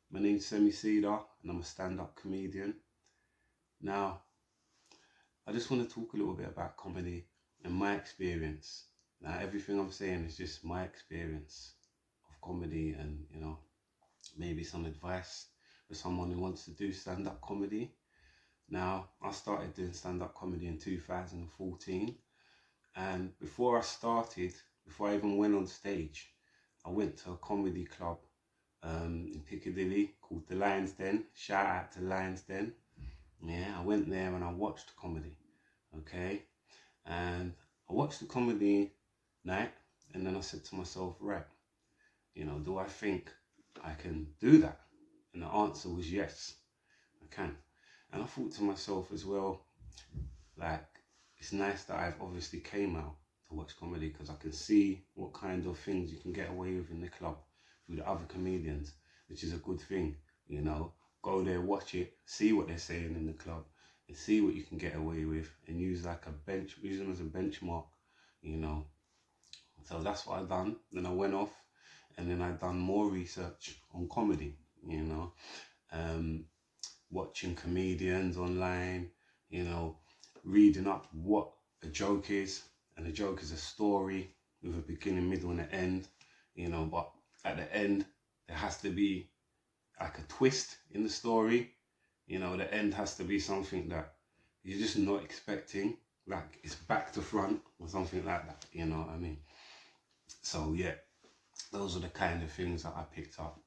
My name's Cedar, and I'm a stand-up comedian. Now, I just want to talk a little bit about comedy and my experience. Now, everything I'm saying is just my experience of comedy, and maybe some advice for someone who wants to do stand-up comedy. Now, I started doing stand-up comedy in 2014, and before I even went on stage, I went to a comedy club in Piccadilly called the Lions Den. Shout out to Lions Den. Yeah, I went there and I watched comedy. Okay, and I watched the comedy night, and then I said to myself, right, do I think I can do that? And the answer was yes, I can. And I thought to myself as well, like, it's nice that I've obviously came out to watch comedy, because I can see what kind of things you can get away with in the club through the other comedians, which is a good thing. Go there, watch it, see what they're saying in the club, and see what you can get away with, and use them as a benchmark. you know. So that's what I done. Then I went off, and then I done more research on comedy, you know, um, watching comedians online, you know, reading up what a joke is. And a joke is a story with a beginning, middle, and an end, but at the end, there has to be like a twist in the story. The end has to be something that you're just not expecting, like it's back to front or something like that, you know what I mean? So yeah, those are the kind of things that I picked up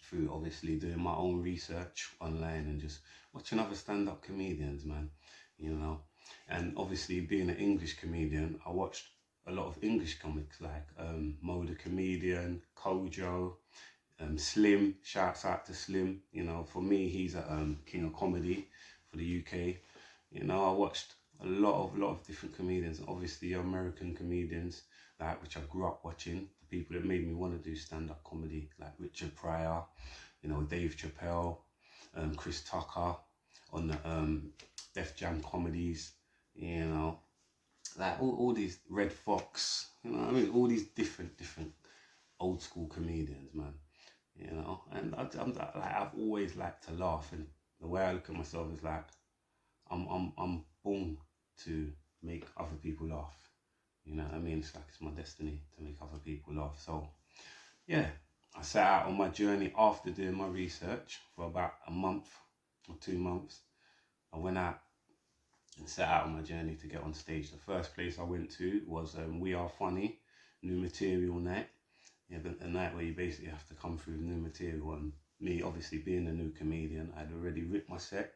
through obviously doing my own research online and just watching other stand-up comedians, man, you know. And obviously being an English comedian, I watched a lot of English comics like Mo the Comedian, Kojo, Slim. Shouts out to Slim. For me, he's a king of comedy for the UK. I watched a lot of different comedians, obviously American comedians, like which I grew up watching. The people that made me want to do stand-up comedy, like Richard Pryor, Dave Chappelle, Chris Tucker on the Def Jam comedies, like all these Red Fox, what I mean, all these different old school comedians, man. And I've always liked to laugh, and the way I look at myself is like I'm born to make other people laugh. You know what I mean? It's like it's my destiny to make other people laugh. So yeah, I set out on my journey after doing my research for about a month or 2 months. I went out and set out on my journey to get on stage. The first place I went to was We Are Funny, new material night. Yeah, the night where you basically have to come through new material. And me, obviously being a new comedian, I'd already written my set,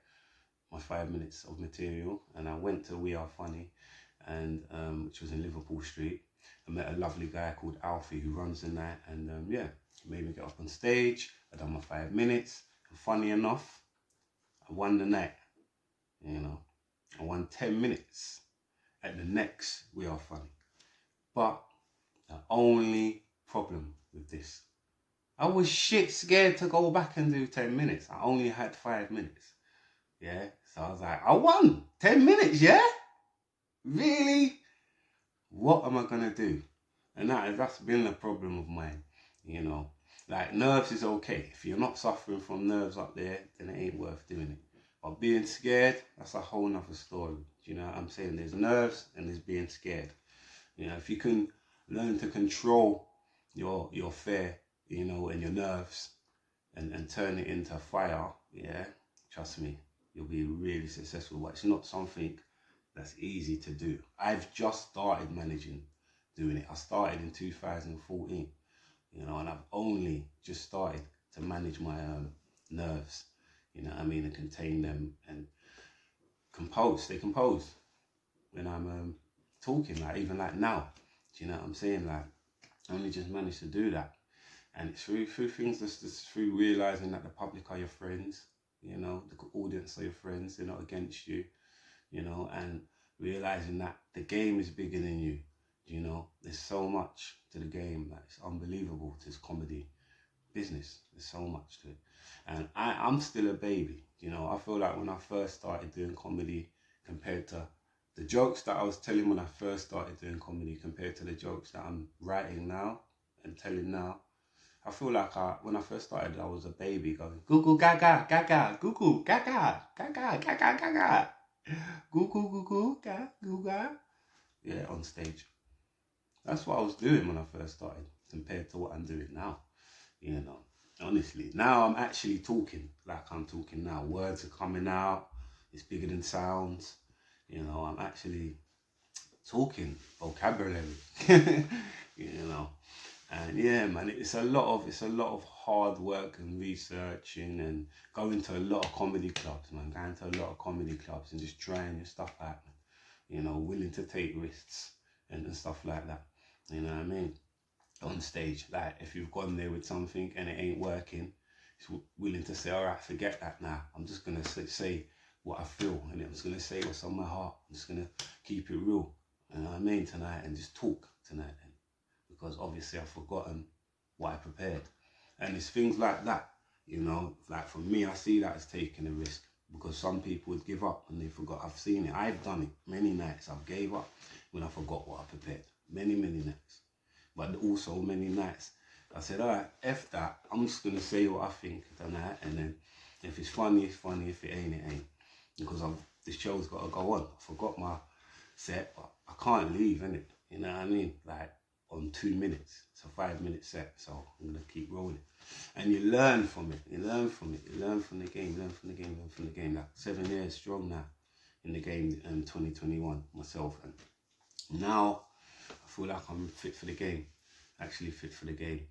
my 5 minutes of material, and I went to We Are Funny, and which was in Liverpool Street. I met a lovely guy called Alfie who runs the night, and yeah, he made me get up on stage. I done my 5 minutes, and funny enough, I won the night. I won 10 minutes at the next We Are Funny. But the only problem with this, I was shit scared to go back and do 10 minutes. I only had 5 minutes. Yeah, so I was like, I won 10 minutes, yeah? Really? What am I gonna do? And that's been a problem of mine, Like, nerves is okay. If you're not suffering from nerves up there, then it ain't worth doing it. But being scared, that's a whole nother story. Do you know what I'm saying? There's nerves and there's being scared. If you can learn to control your fear, and your nerves, and turn it into fire, yeah, trust me, you'll be really successful. But it's not something that's easy to do. I've just started managing doing it. I started in 2014, and I've only just started to manage my nerves, and contain them and stay composed when I'm talking, like even like now. Do you know what I'm saying? Like, I only just managed to do that. And it's through things just through realizing that the public are your friends, the audience are your friends, they're not against you, and realizing that the game is bigger than you. There's so much to the game that it's unbelievable to this comedy business. There's so much to it. And I'm still a baby. I feel like when I first started doing comedy, compared to the jokes that I was telling when I first started doing comedy, compared to the jokes that I'm writing now and telling now, I feel like when I first started, I was a baby going, goo goo gaga, gaga, goo goo gaga, gaga, gaga, gaga, goo goo goo goo, ga, goo ga. Yeah, on stage. That's what I was doing when I first started compared to what I'm doing now. You know, honestly, now I'm actually talking like I'm talking now. Words are coming out. It's bigger than sounds. You know, I'm actually talking vocabulary. You know, and yeah, man, it's a lot of hard work and researching and going to a lot of comedy clubs, man. Going to a lot of comedy clubs and just trying your stuff out, man. You know, willing to take risks and stuff like that. You know what I mean? On stage, like if you've gone there with something and it ain't working, it's willing to say, all right, forget that now. I'm just gonna say what I feel, and I'm just gonna say what's on my heart. I'm just gonna keep it real. You know what I mean, tonight, and just talk tonight, and because obviously I've forgotten what I prepared, and it's things like that. You know, like for me, I see that as taking a risk because some people would give up and they forgot. I've seen it. I've done it many nights. I've gave up when I forgot what I prepared. Many nights. But also many nights I said, all right, F that. I'm just going to say what I think tonight. And then if it's funny, it's funny. If it ain't, it ain't. Because the show's got to go on. I forgot my set, but I can't leave, innit? You know what I mean? Like on 2 minutes. It's a 5-minute set. So I'm going to keep rolling. And you learn from it. You learn from it. You learn from the game. Learn from the game. Learn from the game. Like 7 years strong now in the game in 2021 myself. And now I feel like I'm fit for the game, actually fit for the game.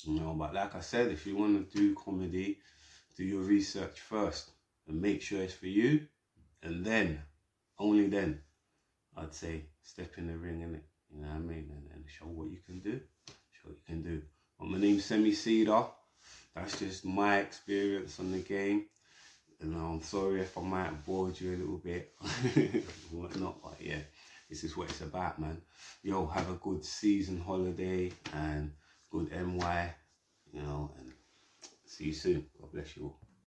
You know, but like I said, if you want to do comedy, do your research first and make sure it's for you. And then, only then, I'd say step in the ring, innit? You know what I mean? And show what you can do. Show what you can do. But my name's Cedar. That's just my experience on the game. And I'm sorry if I might have bored you a little bit, whatnot, but yeah, this is what it's about, man. Yo, have a good season holiday and good MY, you know, and see you soon. God bless you all.